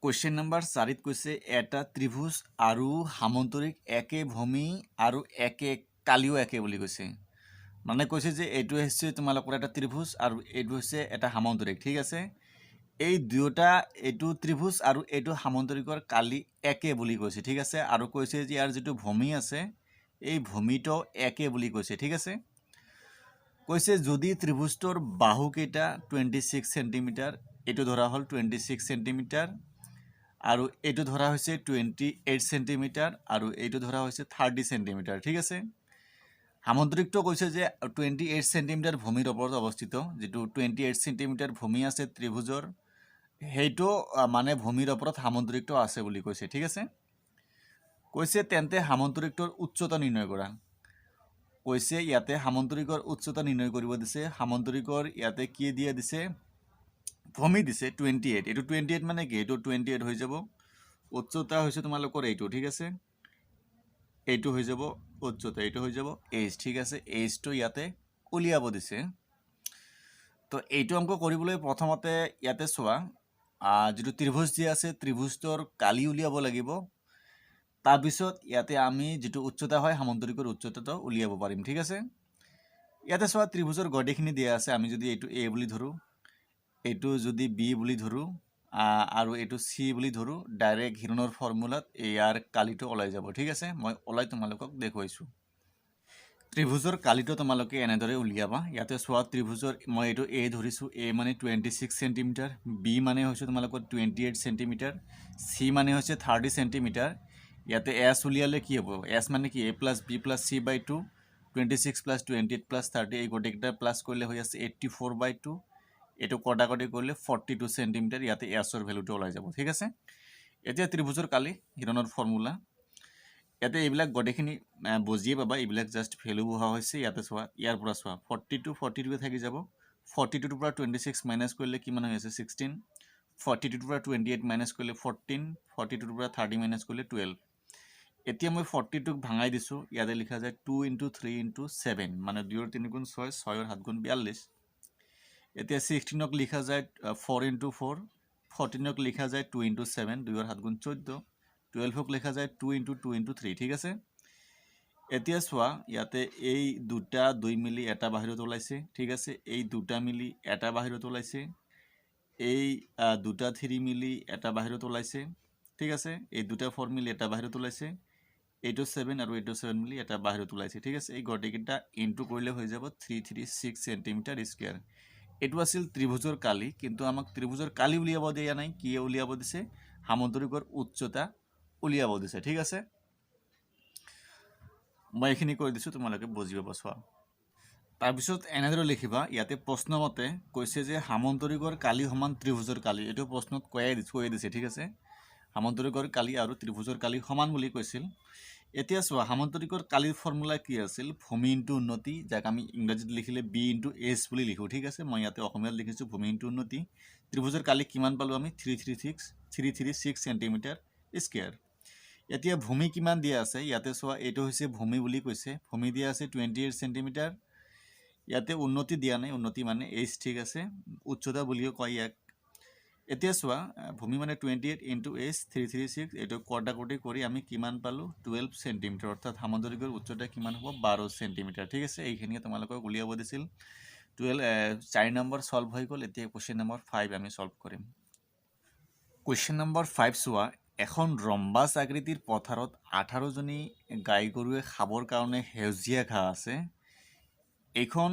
Question number 4 কৈছে এটা ত্ৰিভুজ আৰু সামন্তৰিক একে ভূমি আৰু একে কালিও একে বুলি কৈছে। মানে কৈছে যে এইটো হৈছে তোমালোকৰ এটা ত্ৰিভুজ আৰু এইটো হৈছে এটা সামন্তৰিক, ঠিক আছে। এই দুয়োটা এইটো ত্ৰিভুজ আৰু এইটো সামন্তৰিকৰ কালি একে বুলি কৈছে, ঠিক আছে। আৰু কৈছে যে ইয়াৰ যিটো ভূমি আছে এই ভূমিটো একে বুলি কৈছে, ঠিক আছে। কৈছে যদি ত্ৰিভুজটোৰ বাহুকেইটা 26 সেন্টিমিটাৰ, এইটো ধৰা হ'ল 26 সেন্টিমিটাৰ আৰু এইটো ধৰা হৈছে 28 সেন্টিমিটাৰ আৰু এইটো ধৰা হৈছে 30 সেন্টিমিটাৰ, ঠিক আছে। সামন্তৰিকটো কৈছে যে 28 সেন্টিমিটাৰ ভূমিৰ ওপৰত অৱস্থিত, যিটো 28 সেন্টিমিটাৰ ভূমি আছে ত্ৰিভুজৰ, সেইটো মানে ভূমিৰ ওপৰত সামন্তৰিকটো আছে বুলি কৈছে, ঠিক আছে। কৈছে তেন্তে সামন্তৰিকটোৰ উচ্চতা নিৰ্ণয় কৰা। কৈছে ইয়াতে সামন্তৰিকৰ উচ্চতা নিৰ্ণয় কৰিব দিছে। সামন্তৰিকৰ ইয়াতে কি দিয়া দিছে, ভূমি দিছে 28, এইটো 28 মানে কি, এইটো 28 হৈ যাব। উচ্চতা হৈছে তোমালোকৰ এইটো, ঠিক আছে। এইটো হৈ যাব উচ্চতা, এইটো হৈ যাব এইচ, ঠিক আছে। এইচটো ইয়াতে উলিয়াব দিছে। তো এইটো অংক কৰিবলৈ প্ৰথমতে ইয়াতে চোৱা, যিটো ত্ৰিভুজ দিয়া আছে ত্ৰিভুজটোৰ কালি উলিয়াব লাগিব। তাৰপিছত ইয়াতে আমি যিটো উচ্চতা হয় সামন্তৰিকৰ উচ্চতাটো উলিয়াব পাৰিম, ঠিক আছে। ইয়াতে চোৱা ত্ৰিভুজৰ গতিখিনি দিয়া আছে। আমি যদি এইটো এ বুলি ধৰোঁ, এইটো যদি বি বুলি ধৰোঁ আৰু এইটো চি বুলি ধৰোঁ, ডাইৰেক্ট হিৰণৰ ফৰ্মুলাত ইয়াৰ কালিটো ওলাই যাব, ঠিক আছে। মই ওলাই তোমালোকক দেখুৱাইছোঁ। ত্ৰিভুজৰ কালিটো তোমালোকে এনেদৰে উলিয়াবা। ইয়াতে চোৱা ত্ৰিভুজৰ মই এইটো এ ধৰিছোঁ, এ মানে 26 সেন্টিমিটাৰ, বি মানে হৈছে তোমালোকৰ 28 সেন্টিমিটাৰ, চি মানে হৈছে 30 সেন্টিমিটাৰ। ইয়াতে এছ উলিয়ালে কি হ'ব, এছ মানে কি A plus B plus C by 2, 26 plus 28 plus 30, এই গোটেইকেইটা প্লাছ কৰিলে হৈ আছে 84/2। এইটো কটাকটি কৰিলে 42 সেন্টিমিটাৰ, ইয়াতে এছৰ ভেলুটো ওলাই যাব, ঠিক আছে। এতিয়া ত্ৰিভুজৰ কালি হিৰণৰ ফৰ্মুলা, ইয়াতে এইবিলাক গোটেইখিনি বুজিয়ে পাবা, এইবিলাক জাষ্ট ভেলু বহা হৈছে। ইয়াতে চোৱা ইয়াৰ পৰা চোৱা 42 থাকি যাব। 42ৰ পৰা 26 মাইনাছ কৰিলে কিমান হৈ আছে 16, 42ৰ পৰা 28 মাইনাছ কৰিলে 14, 42ৰ পৰা 30 মাইনাছ কৰিলে 12। এতিয়া মই 42ক ভাঙাই দিছোঁ, ইয়াতে লিখা যায় 2 × 3 × 7, মানে 2 ৰ 3 গুণ 6, 6 ৰ 7 গুণ 42। এতিয়া 16ক লিখা যায় 4 × 4, 14ক লিখা যায় 2 × 7, 2 ৰ 7 গুণ 14, 12ক লিখা যায় 2 × 2 × 3, ঠিক আছে। এতিয়া চোৱা ইয়াতে এই দুটা 2 মিলি এটা বাহিৰত ওলাইছে, ঠিক আছে। এই দুটা মিলি এটা বাহিৰত ওলাইছে, এই দুটা 3 মিলি এটা বাহিৰত ওলাইছে, ঠিক আছে। এই দুটা 4 মিলি এটা বাহিৰত ওলাইছে, এইটো 7 আৰু এইটো 7 মিলি এটা বাহিৰত ওলাইছে, ঠিক আছে। এই গোটেইকেইটা ইনটু কৰিলে হৈ যাব 336 সেন্টিমিটাৰ স্কুৱেৰ। এইটো আছিল ত্ৰিভুজৰ কালি, কিন্তু আমাক ত্ৰিভুজৰ কালি উলিয়াব দিয়া নাই, কি উলিয়াব দিছে, সামন্তৰিকৰ উচ্চতা উলিয়াব দিছে, ঠিক আছে। মই এইখিনি কৰি দিছোঁ, তোমালোকে বুজি পাব। চোৱা তাৰপিছত এনেদৰে লিখিবা, ইয়াতে প্ৰশ্নমতে কৈছে যে সামন্তৰিকৰ কালি সমান ত্ৰিভুজৰ কালি, এইটো প্ৰশ্নত কৈয়ে দিছে, ঠিক আছে। সামন্তৰিকৰ কালি আৰু ত্ৰিভুজৰ কালি সমান বুলি কৈছিল। এতিয়া চোৱা সামন্তৰিকৰ কালিৰ ফৰ্মুলা কি আছিল, ভূমি ইনটু উন্নতি, যাক আমি ইংৰাজীত লিখিলে বি ইনটু এচ বুলি লিখোঁ, ঠিক আছে। মই ইয়াতে অসমীয়াত লিখিছোঁ ভূমি ইনটু উন্নতি। ত্ৰিভুজৰ কালি কিমান পালোঁ আমি 336 সেন্টিমিটাৰ স্কুৱেৰ। এতিয়া ভূমি কিমান দিয়া আছে, ইয়াতে চোৱা এইটো হৈছে ভূমি বুলি কৈছে, ভূমি দিয়া আছে 28 সেন্টিমিটাৰ। ইয়াতে উন্নতি দিয়া নাই, উন্নতি মানে এইচ, ঠিক আছে, উচ্চতা বুলিও কয় ইয়াক। এতিয়া চোৱা ভূমি মানে 28 × এইচ 336, এইটো কটাকটি কৰি আমি কিমান পালোঁ 12 সেন্টিমিটাৰ, অৰ্থাৎ সামন্তৰিকৰ উচ্চতা কিমান হ'ব 12 সেন্টিমিটাৰ, ঠিক আছে। এইখিনিয়ে তোমালোকক উলিয়াব দিছিল। 4 নম্বৰ সলভ হৈ গ'ল। এতিয়া কুৱেশ্যন নম্বৰ 5 আমি সলভ কৰিম। কুৱেশ্যন নম্বৰ 5 চোৱা, এখন ৰম্বাছ আকৃতিৰ পথাৰত 18জনী গাই গৰুৱে খাবৰ কাৰণে সেউজীয়া ঘাঁহ আছে। এইখন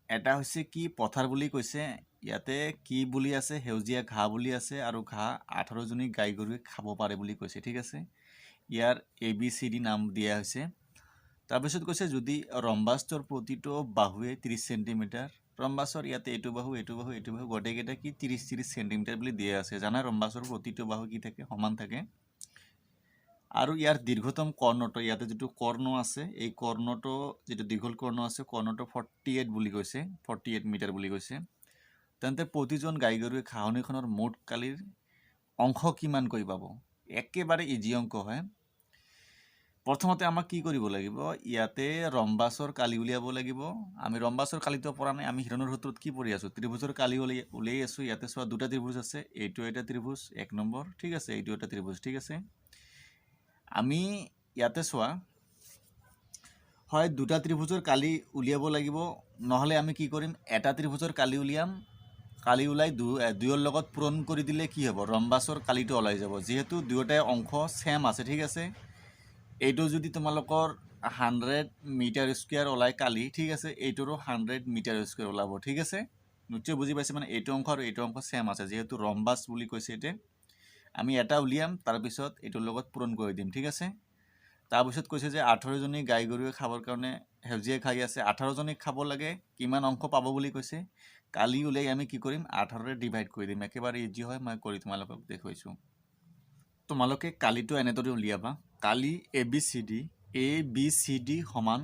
এটা হৈছে কি পথাৰ বুলি কৈছে, ইয়াতে কি বুলি আছে, সেউজীয়া ঘাঁহ বুলি আছে, আৰু ঘাঁহ 18জনী গাই গৰুৱে খাব পাৰে বুলি কৈছে, ঠিক আছে। ইয়াৰ ABCD নাম দিয়া হৈছে। তাৰপিছত কৈছে যদি ৰম্বাছটোৰ প্ৰতিটো বাহুৱে 30 সেন্টিমিটাৰ, ৰম্বাছৰ ইয়াতে এইটো বাহু এইটো বাহু এইটো বাহু গোটেইকেইটা কি 30 সেন্টিমিটাৰ বুলি দিয়া আছে। জানা ৰম্বাছৰ প্ৰতিটো বাহু কি থাকে, সমান থাকে। আৰু ইয়াৰ দীৰ্ঘতম কৰ্ণটো, ইয়াতে যিটো কৰ্ণ আছে, এই কৰ্ণটো যিটো দীঘল কৰ্ণ আছে, কৰ্ণটো 48 বুলি কৈছে, 48 মিটাৰ বুলি কৈছে। তেন্তে প্ৰতিজন গাই গৰুৱে ঘাঁহনিখনৰ মুঠ কালিৰ অংশ কিমানকৈ পাব। একেবাৰে ইজি অংক হয়। প্ৰথমতে আমাক কি কৰিব লাগিব ইয়াতে ৰম্বাছৰ কালি উলিয়াব লাগিব আমি ৰম্বাছৰ কালিটো পৰা নাই আমি হিৰণৰ সূত্ৰত কি পঢ়ি আছোঁ ত্ৰিভুজৰ কালি উলিয়াই আছোঁ ইয়াতে চোৱা দুটা ত্ৰিভুজ আছে এইটো এটা ত্ৰিভুজ 1 নম্বৰ ঠিক আছে এইটো এটা ত্ৰিভুজ ঠিক আছে আমি ইয়াতে চোৱা হয় দুটা ত্ৰিভুজৰ কালি উলিয়াব লাগিব নহলে আমি কি কৰিম এটা ত্ৰিভুজৰ কালি উলিয়াম কালি উলাই দুইৰ লগত পূৰণ কৰি দিলে কি হ'ব ৰম্বাছৰ কালিটো ওলাই যাব যেহেতু দুয়োটাই অংশ সেম আছে ঠিক আছে এইটো যদি তোমালোকৰ 100 মিটাৰ স্কয়াৰ ওলাই কালি ঠিক আছে এইটোৰো 100 মিটাৰ স্কয়াৰ ওলাব ঠিক আছে নিশ্চয় বুজি পাইছে মানে এইটো অংশ আৰু এইটো অংশ সেম আছে যেহেতু ৰম্বাস বুলি কৈছে এতে আমি এটা উলিয়াম তাৰ পিছত এইটোৰ লগত পূৰণ কৰি দিম ঠিক আছে তাৰ পিছত কৈছে যে 18 জনী গাই গৰুৱে খাবৰ কাৰণে হেউজিয়ে খাই আছে 18 জনীক খাব লাগে কিমান অংশ পাব বুলি কৈছে কালি উলাই আমি কি কৰিম 18 ৰে ডিভাইড কৰি দিম একেবাৰে ইজি হয় মই কৰি তোমালোকক দেখুৱাইছো তোমালোকে কালিটো এনেদৰে উলিয়াবা কালি ABCD সমান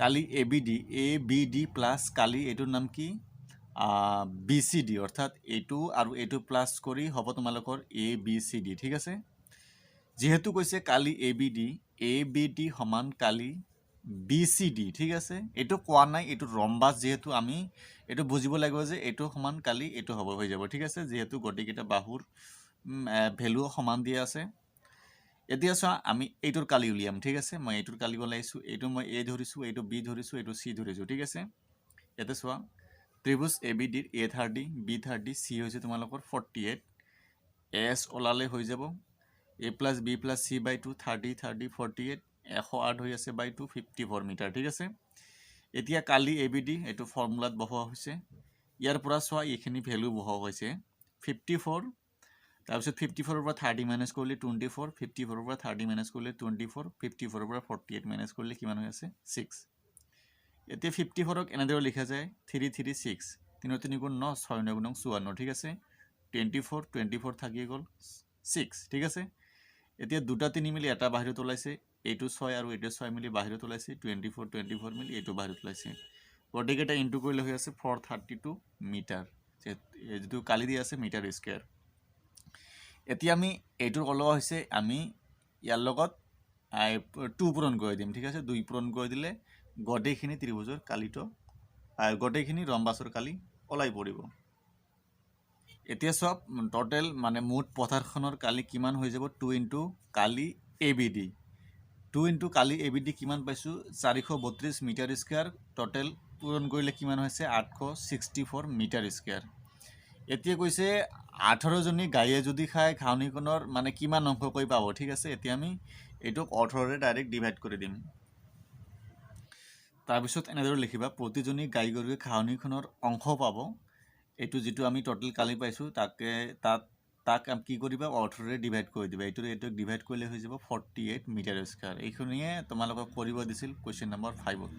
কালি ABD প্লাস কালি এটোৰ নাম কি BCD অৰ্থাৎ এইটো আৰু এইটো প্লাস কৰি হ'ব তোমালোকৰ ABCD ঠিক আছে যেহেতু কৈছে কালি ABD সমান কালি BCD ঠিক আছে এইটো কোৱা নাই এইটো ৰম্বাস যেহেতু আমি এইটো বুজিব লাগিব যে এইটো সমান কালি এইটো হ'ব হৈ যাব ঠিক আছে যেহেতু গটিকেটা বাহুৰ ভ্যালু সমান দিয়া আছে এতিয়া চোৱা আমি এইটোৰ কালি উলিয়াম ঠিক আছে মই এইটোৰ কালি ওলাইছো এইটো মই A ধৰিছো এইটো B ধৰিছো এইটো C ধৰিছো ঠিক আছে এতে চোৱা ত্ৰিভুজ ABD ৰ A30 B30 C হৈছে তোমালোকৰ 48 S ওলালে হৈ যাব A plus B plus C by 2 30 30 48 108 হৈ আছে by 2 54 মিটাৰ ঠিক আছে এতিয়া কালি ABD এটো ফৰ্মুলাত বহোৱা হৈছে ইয়াৰ পৰা চোৱা এইখিনি ভ্যালু বহোৱা হৈছে 54 তাৰপিছত 54 ৰ পৰা 30 মাইনাস কৰিলে 24 54 ৰ পৰা 30 মাইনাস কৰিলে 24 54 ৰ পৰা 48 মাইনাস কৰিলে কিমান হৈ আছে 6 এতিয়া 54 ক এনেদৰে লিখা যায় 3 3 6 3 3 গুণ 9 6 9 গুণ 54 ঠিক আছে 24 থাকি গল 6 ঠিক আছে এতিয়া দুটা তিনি মিলি এটা বাহিৰত ওলাইছে এইটো 6 আৰু এইটো 6 মিলি বাহিৰত ওলাইছে 24 মিলি এইটো বাহিৰত ওলাইছে গটিকেটা ইনটু কৰিলে হৈ আছে 432 মিটাৰ যেটো কালি দি আছে মিটাৰ স্কয়াৰ এতিয়া আমি এইটোৰ কলোৱা হৈছে আমি ইয়াৰ লগত 2 পূৰণ কৰি দিম ঠিক আছে 2 পূৰণ কৰি দিলে গটেখিনি ত্ৰিভুজৰ কালিটো গটেখিনি ৰম্বাসৰ কালি ওলাই পৰিব এতিয়া সব টোটাল মানে মুঠ পথাৰখনৰ কালি কিমান হৈ যাব 2 ইনটু কালি ABD 2 ইনটু কালি ABD কিমান পাইছো 432 মিটাৰ স্কয়াৰ টোটাল পূৰণ কৰিলে কিমান হৈছে 864 মিটাৰ স্কয়াৰ এতিয়া কৈছে 18 জনী গায়ে যদি খায় ঘাউনিখনৰ মানে কিমান অংশ কৈ পাব ঠিক আছে এতিয়া আমি এটোক 18 ৰে ডাইৰেক্ট ডিভাইড কৰি দিম তাৰ পিছত এনেদৰে লিখিবা প্ৰতিজনী গাই গৰুৱে ঘাউনিখনৰ অংশ পাব এটো যেটো আমি টোটাল কালি পাইছো তাক কি কৰিবা 18 ৰে ডিভাইড কৰি দিবা এটো ডিভাইড কৰিলে হৈ যাব 48 মিটাৰ স্কয়াৰ এইখনিয়ে তোমালোকক কৰিব দিছিল কোৱেশ্চন নম্বৰ 5